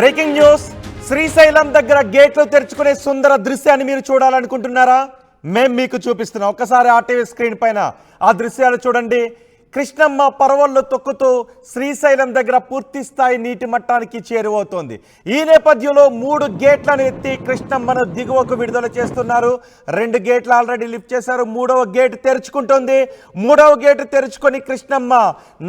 Breaking news. Srisailam దగ్గర గేట్లు తెరుచుకునే సుందర దృశ్యాన్ని మీరు చూడాలనుకుంటున్నారా? మేము మీకు చూపిస్తున్నాం. ఒక్కసారి ఆర్టీవీ స్క్రీన్ పైన ఆ దృశ్యాలు చూడండి. కృష్ణమ్మ పరవళ్ళు తొక్కుతూ శ్రీశైలం దగ్గర పూర్తి స్థాయి నీటి మట్టానికి చేరువవుతోంది. ఈ నేపథ్యంలో 3 గేట్లను ఎత్తి కృష్ణమ్మను దిగువకు విడుదల చేస్తున్నారు. 2 గేట్లు ఆల్రెడీ లిఫ్ట్ చేశారు. 3వ గేటు తెరుచుకుంటోంది. 3వ గేటు తెరుచుకొని కృష్ణమ్మ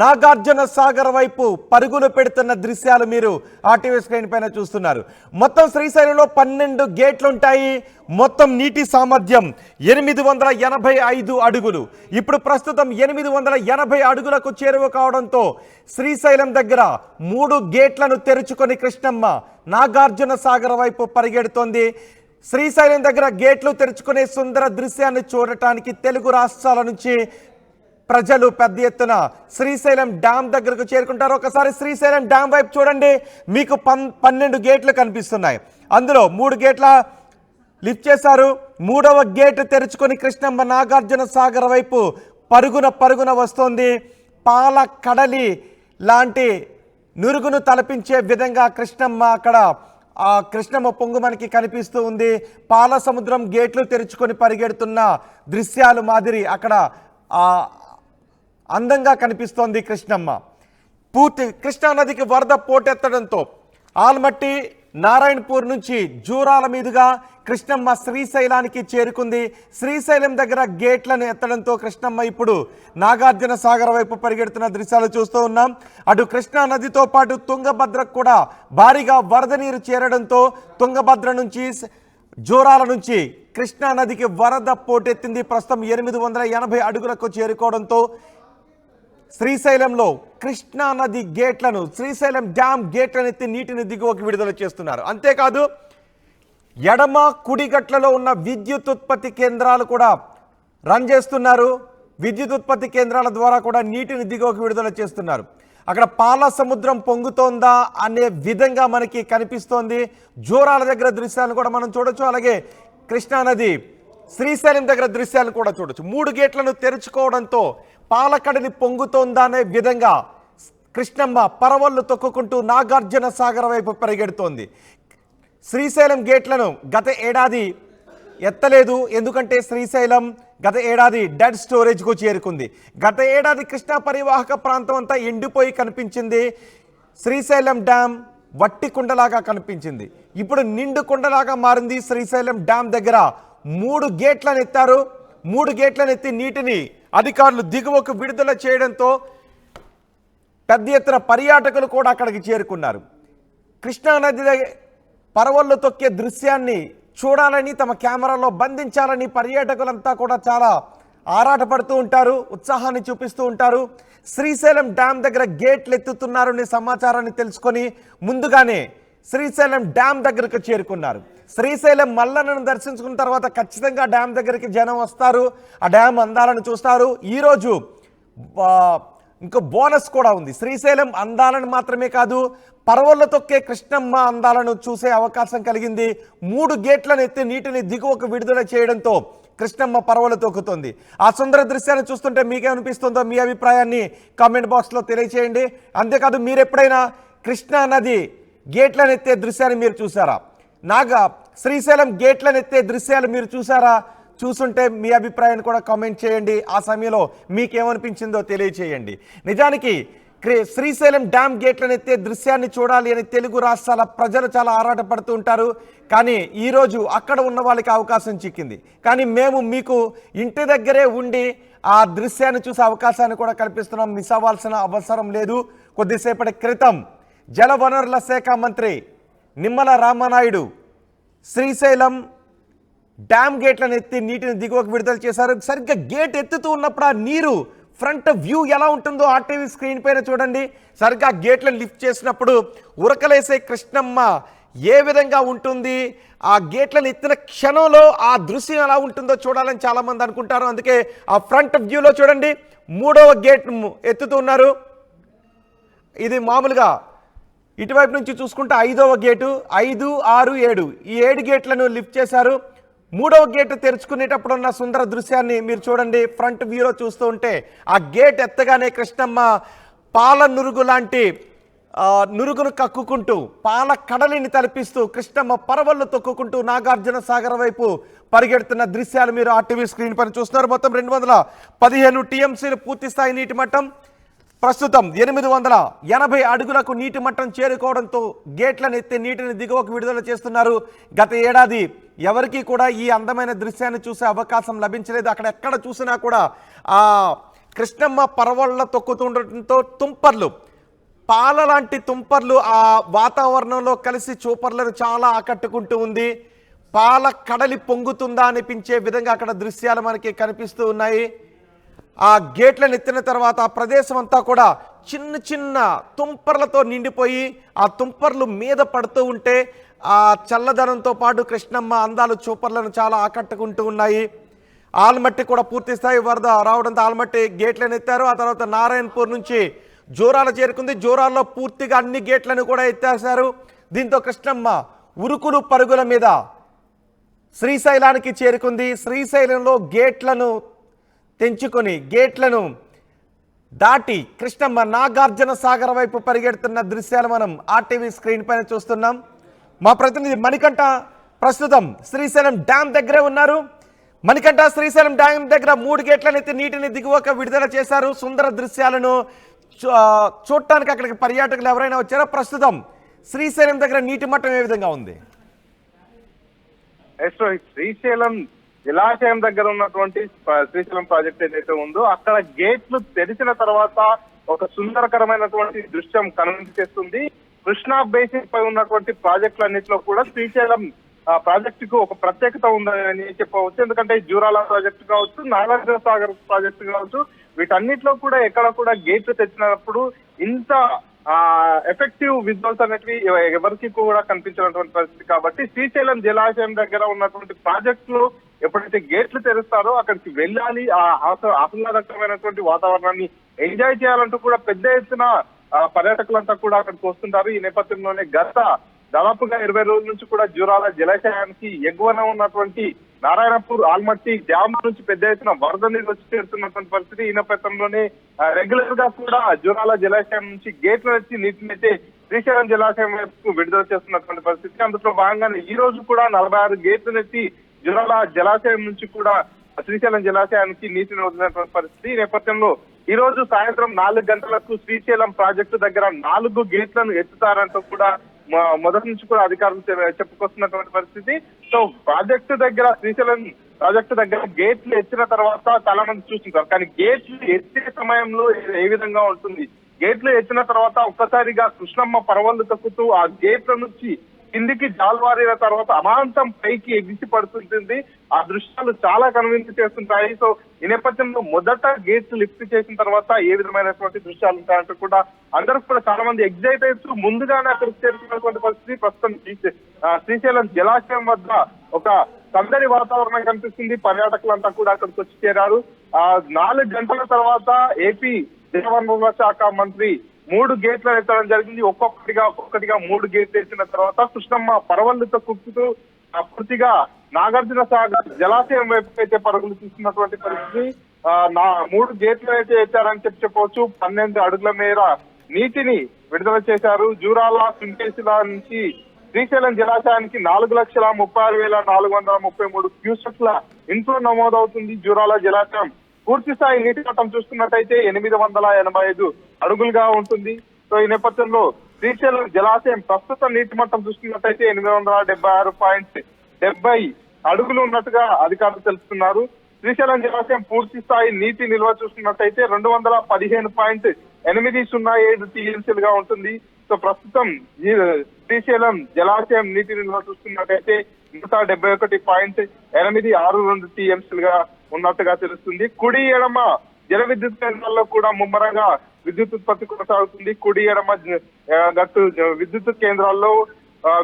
నాగార్జున సాగర్ వైపు పరుగులు పెడుతున్న దృశ్యాలు మీరు ఆర్టీవీ స్క్రీన్ పైన చూస్తున్నారు. మొత్తం శ్రీశైలంలో 12 గేట్లు ఉంటాయి. మొత్తం నీటి సామర్థ్యం 885 అడుగులు. ఇప్పుడు ప్రస్తుతం 880 అడుగులకు చేరువ కావడంతో శ్రీశైలం దగ్గర 3 గేట్లను తెరుచుకొని కృష్ణమ్మ నాగార్జున సాగర్ వైపు పరిగెడుతోంది. శ్రీశైలం దగ్గర గేట్లు తెరుచుకునే సుందర దృశ్యాన్ని చూడటానికి తెలుగు రాష్ట్రాల నుంచి ప్రజలు పెద్ద ఎత్తున శ్రీశైలం డ్యామ్ దగ్గరకు చేరుకుంటారు. ఒకసారి శ్రీశైలం డ్యామ్ వైపు చూడండి. మీకు 12 గేట్లు కనిపిస్తున్నాయి. అందులో 3 గేట్ల లిఫ్ట్ చేశారు. 3వ గేటు తెరుచుకొని కృష్ణమ్మ నాగార్జున సాగర్ వైపు పరుగున వస్తోంది. పాల కడలి లాంటి నురుగును తలపించే విధంగా కృష్ణమ్మ అక్కడ ఆ కృష్ణమ్మ పొంగు మనకి కనిపిస్తూ ఉంది. పాల సముద్రం గేట్లు తెరుచుకొని పరిగెడుతున్న దృశ్యాలు మాదిరి అక్కడ అందంగా కనిపిస్తోంది కృష్ణమ్మ. పూర్తి కృష్ణానదికి వరద పోటెత్తడంతో ఆల్మట్టి నారాయణపూర్ నుంచి జూరాల మీదుగా కృష్ణమ్మ శ్రీశైలానికి చేరుకుంది. శ్రీశైలం దగ్గర గేట్లను ఎత్తడంతో కృష్ణమ్మ ఇప్పుడు నాగార్జున సాగర్ వైపు పరిగెడుతున్న దృశ్యాలు చూస్తూ ఉన్నాం. అటు కృష్ణా నదితో పాటు తుంగభద్రకు కూడా భారీగా వరద నీరు చేరడంతో తుంగభద్ర నుంచి జూరాల నుంచి కృష్ణా నదికి వరద పోటెత్తింది. ప్రస్తుతం 880 అడుగులకు చేరుకోవడంతో శ్రీశైలంలో కృష్ణా నది గేట్లను శ్రీశైలం డ్యామ్ గేట్లను ఎత్తి నీటిని దిగువకి విడుదల చేస్తున్నారు. అంతేకాదు ఎడమ కుడిగట్లలో ఉన్న విద్యుత్ ఉత్పత్తి కేంద్రాలు కూడా రన్ చేస్తున్నారు. విద్యుత్ ఉత్పత్తి కేంద్రాల ద్వారా కూడా నీటిని దిగువకి విడుదల చేస్తున్నారు. అక్కడ పాల సముద్రం పొంగుతోందా అనే విధంగా మనకి కనిపిస్తోంది. జోరాల దగ్గర దృశ్యాలను కూడా మనం చూడొచ్చు. అలాగే కృష్ణానది శ్రీశైలం దగ్గర దృశ్యాలను కూడా చూడొచ్చు. 3 గేట్లను తెరుచుకోవడంతో పాలకడని పొంగుతోందా అనే విధంగా కృష్ణమ్మ పరవళ్ళు తొక్కుకుంటూ నాగార్జున సాగర్ వైపు పరిగెడుతోంది. శ్రీశైలం గేట్లను గత ఏడాది ఎత్తలేదు. ఎందుకంటే శ్రీశైలం గత ఏడాది డెడ్ స్టోరేజ్కు చేరుకుంది. గత ఏడాది కృష్ణా పరివాహక ప్రాంతం అంతా ఎండిపోయి కనిపించింది. శ్రీశైలం డ్యామ్ వట్టి కుండలాగా కనిపించింది. ఇప్పుడు నిండు కుండలాగా మారింది. శ్రీశైలం డ్యామ్ దగ్గర 3 గేట్లను ఎత్తారు. 3 గేట్లను ఎత్తి నీటిని అధికారులు దిగువకు విడుదల చేయడంతో పెద్ద ఎత్తున పర్యాటకులు కూడా అక్కడికి చేరుకున్నారు. కృష్ణానది పరవళ్ళు తొక్కే దృశ్యాన్ని చూడాలని తమ కెమెరాలో బంధించాలని పర్యాటకులంతా కూడా చాలా ఆరాటపడుతూ ఉంటారు, ఉత్సాహాన్ని చూపిస్తూ ఉంటారు. శ్రీశైలం డ్యామ్ దగ్గర గేట్లు ఎత్తుతున్నారనే సమాచారాన్ని తెలుసుకొని ముందుగానే శ్రీశైలం డ్యామ్ దగ్గరకు చేరుకున్నారు. శ్రీశైలం మల్లన్నను దర్శించుకున్న తర్వాత ఖచ్చితంగా డ్యామ్ దగ్గరికి జనం వస్తారు. ఆ డ్యామ్ అందాలను చూస్తారు. ఈరోజు ఇంకో బోనస్ కూడా ఉంది. శ్రీశైలం అందాలను మాత్రమే కాదు, పరవళ్ళు తొక్కే కృష్ణమ్మ అందాలను చూసే అవకాశం కలిగింది. 3 గేట్లను ఎత్తి నీటిని దిగువకు విడుదల చేయడంతో కృష్ణమ్మ పరవళ్ళు తొక్కుతుంది. ఆ సుందర దృశ్యాన్ని చూస్తుంటే మీకేమనిపిస్తుందో మీ అభిప్రాయాన్ని కామెంట్ బాక్స్లో తెలియచేయండి. అంతేకాదు మీరు ఎప్పుడైనా కృష్ణా నది గేట్లను ఎత్తే దృశ్యాన్ని మీరు చూసారా? శ్రీశైలం గేట్లను ఎత్తే దృశ్యాలు మీరు చూసారా? చూసుంటే మీ అభిప్రాయాన్ని కూడా కామెంట్ చేయండి. ఆ సమయంలో మీకేమనిపించిందో తెలియచేయండి. నిజానికి శ్రీశైలం డ్యామ్ గేట్లను ఎత్తే దృశ్యాన్ని చూడాలి అని తెలుగు రాష్ట్రాల ప్రజలు చాలా ఆరాటపడుతూ ఉంటారు. కానీ ఈరోజు అక్కడ ఉన్న వాళ్ళకి అవకాశం చిక్కింది. కానీ మేము మీకు ఇంటి దగ్గరే ఉండి ఆ దృశ్యాన్ని చూసే అవకాశాన్ని కూడా కల్పిస్తున్నాం. మిస్ అవ్వాల్సిన అవసరం లేదు. కొద్దిసేపటి క్రితం జలవనరుల శాఖ మంత్రి నిమ్మల రామనాయుడు శ్రీశైలం డ్యామ్ గేట్లను ఎత్తి నీటిని దిగువకు విడుదల చేశారు. సరిగ్గా గేట్ ఎత్తుతూ ఉన్నప్పుడు ఆ నీరు ఫ్రంట్ వ్యూ ఎలా ఉంటుందో ఆర్టీవీ స్క్రీన్ పైన చూడండి. సరిగ్గా గేట్లను లిఫ్ట్ చేసినప్పుడు ఉరకలేసే కృష్ణమ్మ ఏ విధంగా ఉంటుంది, ఆ గేట్లను ఎత్తిన క్షణంలో ఆ దృశ్యం ఎలా ఉంటుందో చూడాలని చాలామంది అనుకుంటారు. అందుకే ఆ ఫ్రంట్ వ్యూలో చూడండి, 3వ గేట్ ఎత్తుతున్నారు. ఇది మామూలుగా ఇటువైపు నుంచి చూసుకుంటే 5వ గేటు, 5, 6, 7 ఈ 7 గేట్లను లిఫ్ట్ చేశారు. 3వ గేటు తెరుచుకునేటప్పుడు ఉన్న సుందర దృశ్యాన్ని మీరు చూడండి. ఫ్రంట్ వ్యూలో చూస్తూ ఉంటే ఆ గేట్ ఎత్తగానే కృష్ణమ్మ పాల నురుగు లాంటి నురుగును కక్కుకుంటూ పాల కడలిని తలపిస్తూ కృష్ణమ్మ పరవళ్ళు తొక్కుకుంటూ నాగార్జున సాగర్ వైపు పరిగెడుతున్న దృశ్యాలు మీరు ఆర్టీవీ స్క్రీన్ పైన చూస్తున్నారు. మొత్తం 215 టీఎంసీలు పూర్తి స్థాయి నీటి మట్టం. ప్రస్తుతం 880 అడుగులకు నీటి మట్టం చేరుకోవడంతో గేట్లను ఎత్తి నీటిని దిగువకు విడుదల చేస్తున్నారు. గత ఏడాది ఎవరికి కూడా ఈ అందమైన దృశ్యాన్ని చూసే అవకాశం లభించలేదు. అక్కడ ఎక్కడ చూసినా కూడా ఆ కృష్ణమ్మ పరవళ్ళ తొక్కుతుండటంతో తుంపర్లు, పాల లాంటి తుంపర్లు ఆ వాతావరణంలో కలిసి చూపర్లను చాలా ఆకట్టుకుంటూ ఉంది. పాల కడలి పొంగుతుందా అనిపించే విధంగా అక్కడ దృశ్యాలు మనకి కనిపిస్తూ ఉన్నాయి. ఆ గేట్లను ఎత్తిన తర్వాత ఆ ప్రదేశం అంతా కూడా చిన్న చిన్న తుంపర్లతో నిండిపోయి ఆ తుంపర్లు మీద పడుతూ ఉంటే ఆ చల్లదనంతో పాటు కృష్ణమ్మ అందాలు చూపర్లను చాలా ఆకట్టుకుంటూ ఉన్నాయి. ఆల్మట్టి కూడా పూర్తి స్థాయి వరద రావడంతో ఆల్మట్టి గేట్లను ఎత్తారు. ఆ తర్వాత నారాయణపూర్ నుంచి జోరాల చేరుకుంది. జోరాల్లో పూర్తిగా అన్ని గేట్లను కూడా ఎత్తేశారు. దీంతో కృష్ణమ్మ ఉరుకులు పరుగుల మీద శ్రీశైలానికి చేరుకుంది. శ్రీశైలంలో గేట్లను తెంచుకొని గేట్లను దాటి కృష్ణమ్మ నాగార్జున సాగర్ వైపు పరిగెడుతున్న దృశ్యాలు మనం ఆర్టీవీ స్క్రీన్ పైన చూస్తున్నాం. మా ప్రతినిధి మణికంఠ ప్రస్తుతం శ్రీశైలం డ్యామ్ దగ్గరే ఉన్నారు. మణికంఠ, శ్రీశైలం డ్యామ్ దగ్గర 3 గేట్లను ఎత్తి నీటిని దిగువక విడుదల చేశారు. సుందర దృశ్యాలను చూడటానికి అక్కడికి పర్యాటకులు ఎవరైనా వచ్చారో? ప్రస్తుతం శ్రీశైలం దగ్గర నీటి మట్టం ఏ విధంగా ఉంది? శ్రీశైలం జలాశయం దగ్గర ఉన్నటువంటి శ్రీశైలం ప్రాజెక్ట్ ఏదైతే ఉందో అక్కడ గేట్లు తెరిచిన తర్వాత ఒక సుందరకరమైనటువంటి దృశ్యం కనువిందు చేస్తుంది. కృష్ణా బేసిన్ పై ఉన్నటువంటి ప్రాజెక్టులన్నింటిలో కూడా శ్రీశైలం ప్రాజెక్టుకు ఒక ప్రత్యేకత ఉందని చెప్పవచ్చు. ఎందుకంటే జూరాల ప్రాజెక్టు కావచ్చు, నాగార్జున సాగర్ ప్రాజెక్టు కావచ్చు, వీటన్నిటిలో కూడా ఎక్కడ కూడా గేట్లు తెచ్చినప్పుడు ఇంత ఎఫెక్టివ్ విజువల్స్ అనేటివి ఎవరికి కూడా కనిపించినటువంటి పరిస్థితి. కాబట్టి శ్రీశైలం జలాశయం దగ్గర ఉన్నటువంటి ప్రాజెక్టులు ఎప్పుడైతే గేట్లు తెరుస్తారో అక్కడికి వెళ్ళాలి, ఆ ఆహ్లాదకరమైనటువంటి వాతావరణాన్ని ఎంజాయ్ చేయాలంటూ కూడా పెద్ద ఎత్తున పర్యాటకులంతా కూడా అక్కడికి వస్తుంటారు. ఈ నేపథ్యంలోనే దాదాపుగా 20 రోజుల నుంచి కూడా జూరాల జలాశయానికి ఎగువన ఉన్నటువంటి నారాయణపూర్ ఆల్మట్టి డ్యామ్ నుంచి పెద్ద ఎత్తున వరద నీరు వచ్చి చేరుతున్నటువంటి పరిస్థితి. ఈ నేపథ్యంలోనే రెగ్యులర్ గా కూడా జూరాల జలాశయం నుంచి గేట్లు వచ్చి నీటిని అయితే శ్రీశైలం జలాశయం వైపు విడుదల చేస్తున్నటువంటి పరిస్థితి. అందులో భాగంగానే ఈ రోజు కూడా 46 గేట్లు ఎత్తి జూరాల జలాశయం నుంచి కూడా శ్రీశైలం జలాశయానికి నీటిని వదిలినటువంటి పరిస్థితి. ఈ నేపథ్యంలో ఈ రోజు సాయంత్రం 4 గంటలకు శ్రీశైలం ప్రాజెక్టు దగ్గర 4 గేట్లను ఎత్తుతారంటూ కూడా మొదటి నుంచి కూడా అధికారులు చెప్పుకొస్తున్నటువంటి పరిస్థితి. సో ప్రాజెక్టు దగ్గర శ్రీశైలం ప్రాజెక్టు దగ్గర గేట్లు ఎత్తిన తర్వాత చాలా మంది చూస్తుంటారు, కానీ గేట్లు ఎత్తే సమయంలో ఏ విధంగా ఉంటుంది? గేట్లు ఎత్తిన తర్వాత ఒక్కసారిగా కృష్ణమ్మ పరవళ్ళు తొక్కుతూ ఆ గేట్ల నుంచి కిందికి జాల్వారిన తర్వాత అమాంతం పైకి ఎగిసి పడుతుంటుంది. ఆ దృశ్యాలు చాలా కనువిందు చేస్తుంటాయి. సో ఈ నేపథ్యంలో మొదట గేట్లు లిఫ్ట్ చేసిన తర్వాత ఏ విధమైనటువంటి దృశ్యాలు ఉంటాయంటూ కూడా అందరూ కూడా చాలా మంది ఎగ్జైట్ అవుతూ ముందుగానే అక్కడికి చేరుకున్నటువంటి పరిస్థితి. ప్రస్తుతం శ్రీశైలం జలాశయం వద్ద ఒక సందడి వాతావరణం కనిపిస్తుంది. పర్యాటకులంతా కూడా అక్కడికి వచ్చి చేరారు. 4 గంటల తర్వాత ఏపీ జలవనరుల శాఖ మంత్రి 3 గేట్లు ఎత్తడం జరిగింది. ఒక్కొక్కటిగా 3 గేట్లు ఎత్తిన తర్వాత కృష్ణమ్మ పరవళ్ళుతో కుక్కుతూ పూర్తిగా నాగార్జున సాగర్ జలాశయం వైపు అయితే పరుగులు తీస్తున్నటువంటి పరిస్థితి. 3 గేట్లు అయితే ఎత్తారని చెప్పవచ్చు. 12 అడుగుల మేర నీటిని విడుదల చేశారు. జూరాల సుంకేశిల నుంచి శ్రీశైలం జలాశయానికి 4,36,433 క్యూసెక్ల ఇన్ఫ్లో నమోదవుతుంది. జూరాల జలాశయం పూర్తి స్థాయి నీటి మట్టం చూస్తున్నట్టయితే 885 అడుగులుగా ఉంటుంది. సో ఈ నేపథ్యంలో శ్రీశైలం జలాశయం ప్రస్తుత నీటి మట్టం చూస్తున్నట్టయితే 866.70 అడుగులు ఉన్నట్టుగా అధికారులు తెలుస్తున్నారు. శ్రీశైలం జలాశయం పూర్తి స్థాయి నీటి నిల్వ చూస్తున్నట్టయితే 215.807 టీఎంసీలుగా ఉంటుంది. సో ప్రస్తుతం ఈ శ్రీశైలం జలాశయం నీటి నిల్వ చూస్తున్నట్టయితే 171.862 టీఎంసీలుగా ఉన్నట్టుగా తెలుస్తుంది. కుడి ఎడమ జల విద్యుత్ కేంద్రాల్లో కూడా ముమ్మరంగా విద్యుత్ ఉత్పత్తి కొనసాగుతుంది. కుడి ఎడమ గట్టు విద్యుత్ కేంద్రాల్లో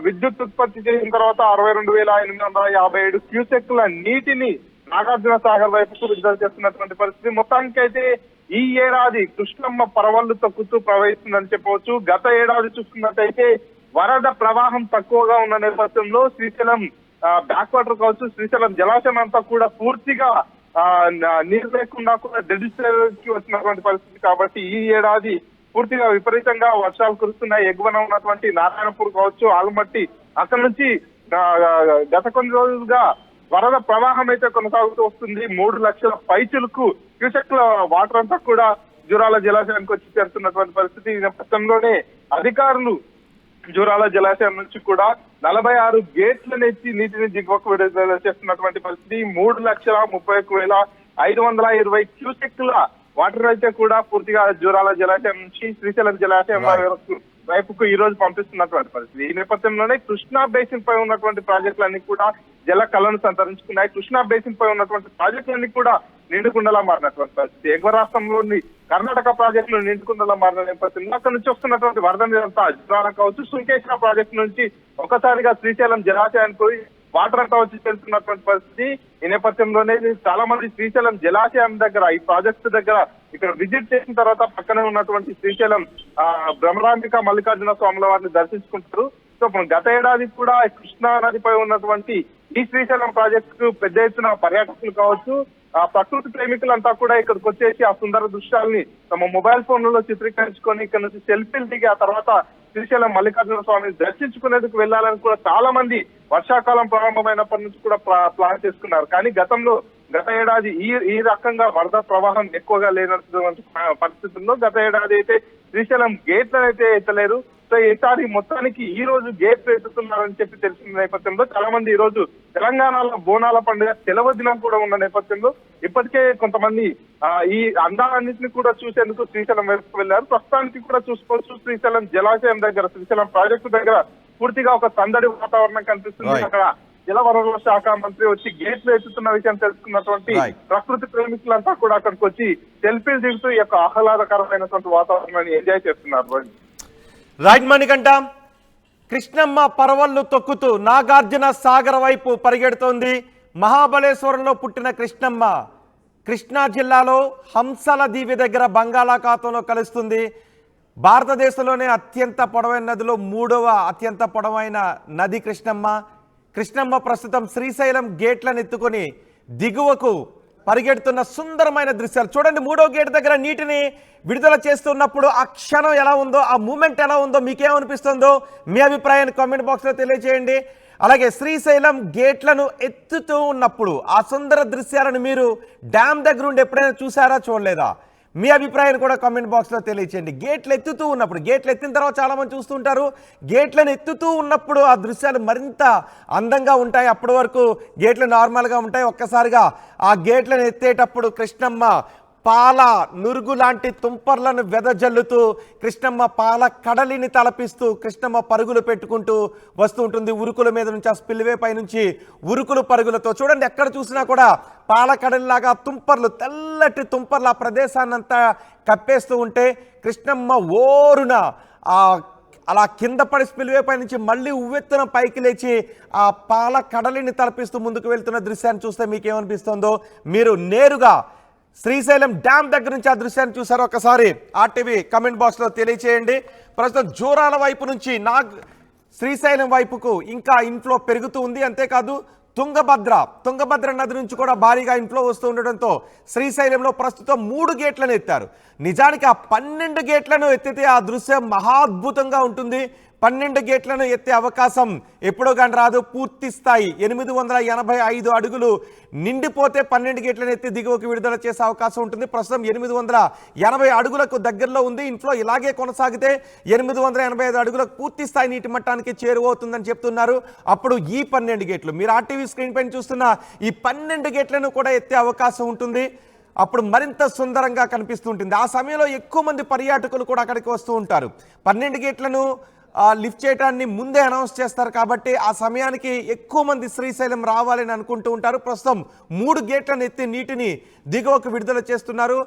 విద్యుత్ ఉత్పత్తి చేసిన తర్వాత 62,857 క్యూసెక్ల నీటిని నాగార్జున సాగర్ వైపుకు విడుదల చేస్తున్నటువంటి పరిస్థితి. మొత్తానికైతే ఈ ఏడాది కృష్ణమ్మ పరవళ్ళు తొక్కుతూ ప్రవహిస్తుందని చెప్పవచ్చు. గత ఏడాది చూసుకున్నట్టయితే వరద ప్రవాహం తక్కువగా ఉన్న నేపథ్యంలో శ్రీశైలం బ్యాక్ వాటర్ కావచ్చు, శ్రీశైలం జలాశయం అంతా కూడా పూర్తిగా నీరు లేకుండా కూడా డెడ్ స్టేజ్కి వచ్చినటువంటి పరిస్థితి. కాబట్టి ఈ ఏడాది పూర్తిగా విపరీతంగా వర్షాలు కురుస్తున్నాయి. ఎగువన ఉన్నటువంటి నారాయణపూర్ కావచ్చు, ఆల్మట్టి, అక్కడ నుంచి గత కొన్ని రోజులుగా వరద ప్రవాహం అయితే కొనసాగుతూ వస్తుంది. 3 లక్షల పైచులకు క్యూసెక్ల వాటర్ అంతా కూడా జూరాల జలాశయానికి వచ్చి చేరుతున్నటువంటి పరిస్థితి. ఈ నేపథ్యంలోనే అధికారులు జూరాల జలాశయం నుంచి కూడా 46 గేట్లను ఎత్తి నీటిని దిగువకు విడుదల చేస్తున్నటువంటి పరిస్థితి. 3,31,520 క్యూసెక్ల వాటర్ అయితే కూడా పూర్తిగా జూరాల జలాశయం నుంచి శ్రీశైలం జలాశయం వైపుకు ఈ రోజు పంపిస్తున్నటువంటి పరిస్థితి. ఈ నేపథ్యంలోనే కృష్ణా బేసిన్ పై ఉన్నటువంటి ప్రాజెక్టులన్నీ కూడా జల కళను సంతరించుకున్నాయి. కృష్ణా బేసిన్ పై ఉన్నటువంటి ప్రాజెక్టులన్నీ కూడా నిండుకుండలా మారినటువంటి పరిస్థితి. ఎగువ రాష్ట్రంలోని కర్ణాటక ప్రాజెక్టులు నిండుకుండలా మారిన నేపథ్యంలో అక్కడ నుంచి వస్తున్నటువంటి వరద నీరంతా జూరాల కావచ్చు, సుంకేశ్వర ప్రాజెక్టు నుంచి ఒకసారిగా శ్రీశైలం జలాశయానికి పోయి వాటర్ అంతా వచ్చి వెళ్తున్నటువంటి పరిస్థితి. ఈ నేపథ్యంలోనే చాలా మంది శ్రీశైలం జలాశయం దగ్గర, ఈ ప్రాజెక్టు దగ్గర ఇక్కడ విజిట్ చేసిన తర్వాత పక్కనే ఉన్నటువంటి శ్రీశైలం భ్రమరాంబిక మల్లికార్జున స్వాముల వారిని దర్శించుకుంటారు. సో గత ఏడాది కూడా కృష్ణా నదిపై ఉన్నటువంటి ఈ శ్రీశైలం ప్రాజెక్టు పెద్ద ఎత్తున పర్యాటకులు కావచ్చు, ఆ ప్రకృతి ప్రేమికులంతా కూడా ఇక్కడికి వచ్చేసి ఆ సుందర దృశ్యాల్ని తమ మొబైల్ ఫోన్లలో చిత్రీకరించుకొని ఇక్కడ నుంచి సెల్ఫీలు దిగి ఆ తర్వాత శ్రీశైలం మల్లికార్జున స్వామిని దర్శించుకునేందుకు వెళ్లాలని కూడా చాలా మంది వర్షాకాలం ప్రారంభమైనప్పటి నుంచి కూడా ప్లాన్ చేసుకున్నారు. కానీ గత ఏడాది ఈ రకంగా వరద ప్రవాహం ఎక్కువగా లేనటువంటి పరిస్థితుల్లో గత ఏడాది అయితే శ్రీశైలం గేట్లను అయితే ఎత్తలేరు. సో ఈసారి మొత్తానికి ఈ రోజు గేట్లు ఎత్తుతున్నారని చెప్పి తెలిసిన నేపథ్యంలో చాలా మంది ఈ రోజు తెలంగాణలో బోనాల పండుగ సెలవు దినం కూడా ఉన్న నేపథ్యంలో ఇప్పటికే కొంతమంది ఈ అందాలన్నింటినీ కూడా చూసేందుకు శ్రీశైలం వైపుకు వెళ్లారు. ప్రస్తుతానికి కూడా చూసుకోవచ్చు, శ్రీశైలం జలాశయం దగ్గర, శ్రీశైలం ప్రాజెక్టు దగ్గర పూర్తిగా ఒక సందడి వాతావరణం కనిపిస్తుంది. అక్కడ జలవనరుల శాఖ మంత్రి వచ్చి గేట్లు ఎత్తుతున్న విషయం తెలుసుకున్నటువంటి ప్రకృతి ప్రేమికులంతా కూడా అక్కడికి వచ్చి సెల్ఫీలు దిగుతూ ఈ యొక్క ఆహ్లాదకరమైనటువంటి వాతావరణాన్ని ఎంజాయ్ చేస్తున్నారు. రైట్ మణికంఠ, కృష్ణమ్మ పరవళ్లు తొక్కుతూ నాగార్జున సాగర్ వైపు పరిగెడుతోంది. మహాబలేశ్వరంలో పుట్టిన కృష్ణమ్మ కృష్ణా జిల్లాలో హంసల దీవి దగ్గర బంగాళాఖాతంలో కలుస్తుంది. భారతదేశంలోనే అత్యంత పొడవైన నదిలో 3వ అత్యంత పొడవైన నది కృష్ణమ్మ ప్రస్తుతం శ్రీశైలం గేట్లను ఎత్తుకొని దిగువకు పరిగెడుతున్న సుందరమైన దృశ్యాలు చూడండి. 3వ గేట్ దగ్గర నీటిని విడుదల చేస్తున్నప్పుడు ఆ క్షణం ఎలా ఉందో, ఆ మూమెంట్ ఎలా ఉందో, మీకేమనిపిస్తుందో మీ అభిప్రాయాన్ని కామెంట్ బాక్స్లో తెలియజేయండి. అలాగే శ్రీశైలం గేట్లను ఎత్తుతూ ఉన్నప్పుడు ఆ సుందర దృశ్యాలను మీరు డ్యామ్ దగ్గర ఉండి ఎప్పుడైనా చూసారా, చూడలేదా? మీ అభిప్రాయాన్ని కూడా కామెంట్ బాక్స్లో తెలియచేయండి. గేట్లు ఎత్తుతూ ఉన్నప్పుడు, గేట్లు ఎత్తిన తర్వాత చాలామంది చూస్తుంటారు, గేట్లను ఎత్తుతూ ఉన్నప్పుడు ఆ దృశ్యాలు మరింత అందంగా ఉంటాయి. అప్పటి వరకు గేట్లు నార్మల్గా ఉంటాయి. ఒక్కసారిగా ఆ గేట్లను ఎత్తేటప్పుడు కృష్ణమ్మ పాల నురుగు లాంటి తుంపర్లను వెదజల్లుతూ కృష్ణమ్మ పాల కడలిని తలపిస్తూ కృష్ణమ్మ పరుగులు పెట్టుకుంటూ వస్తూ ఉంటుంది. ఉరుకుల మీద నుంచి, ఆ స్పిల్వే పై నుంచి ఉరుకులు పరుగులతో చూడండి, ఎక్కడ చూసినా కూడా పాల కడలిలాగా తుంపర్లు, తెల్లటి తుంపర్లు ఆ ప్రదేశాన్నంతా కప్పేస్తూ ఉంటే కృష్ణమ్మ ఓరున అలా కింద పడి స్పిల్వే పై నుంచి మళ్ళీ ఉవ్వెత్తున పైకి లేచి ఆ పాల కడలిని తలపిస్తూ ముందుకు వెళ్తున్న దృశ్యాన్ని చూస్తే మీకేమనిపిస్తుందో మీరు నేరుగా శ్రీశైలం డ్యామ్ దగ్గర నుంచి ఆ దృశ్యాన్ని చూసారు ఒకసారి ఆర్టీవీ కమెంట్ బాక్స్లో తెలియచేయండి. ప్రస్తుతం జూరాల వైపు నుంచి శ్రీశైలం వైపుకు ఇంకా ఇన్ఫ్లో పెరుగుతూ ఉంది. అంతేకాదు తుంగభద్ర నది నుంచి కూడా భారీగా ఇన్ఫ్లో వస్తూ ఉండడంతో శ్రీశైలంలో ప్రస్తుతం 3 గేట్లను ఎత్తారు. నిజానికి ఆ 12 గేట్లను ఎత్తితే ఆ దృశ్యం మహాద్భుతంగా ఉంటుంది. 12 గేట్లను ఎత్తే అవకాశం ఎప్పుడో కానీ రాదు. పూర్తి స్థాయి 885 అడుగులు నిండిపోతే 12 గేట్లను ఎత్తి దిగువకు విడుదల చేసే అవకాశం ఉంటుంది. ప్రస్తుతం 880 అడుగులకు దగ్గరలో ఉంది. ఇన్ఫ్లో ఇలాగే కొనసాగితే 885 అడుగులకు పూర్తి స్థాయి నీటి మట్టానికి చేరువవుతుందని చెప్తున్నారు. అప్పుడు ఈ 12 గేట్లు, మీరు ఆర్టీవీ స్క్రీన్ పైన చూస్తున్న ఈ 12 గేట్లను కూడా ఎత్తే అవకాశం ఉంటుంది. అప్పుడు మరింత సుందరంగా కనిపిస్తుంటుంది. ఆ సమయంలో ఎక్కువ మంది పర్యాటకులు కూడా అక్కడికి వస్తూ ఉంటారు. 12 గేట్లను లిఫ్ట్ చేయడాన్ని ముందే అనౌన్స్ చేస్తారు కాబట్టి ఆ సమయానికి ఎక్కువ మంది శ్రీశైలం రావాలని అనుకుంటూ ఉంటారు. ప్రస్తుతం 3 గేట్లను ఎత్తి నీటిని దిగువకు విడుదల చేస్తున్నారు.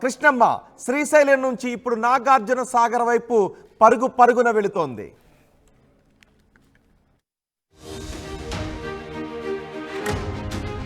కృష్ణమ్మ శ్రీశైలం నుంచి ఇప్పుడు నాగార్జున సాగర్ వైపు పరుగున వెళుతోంది.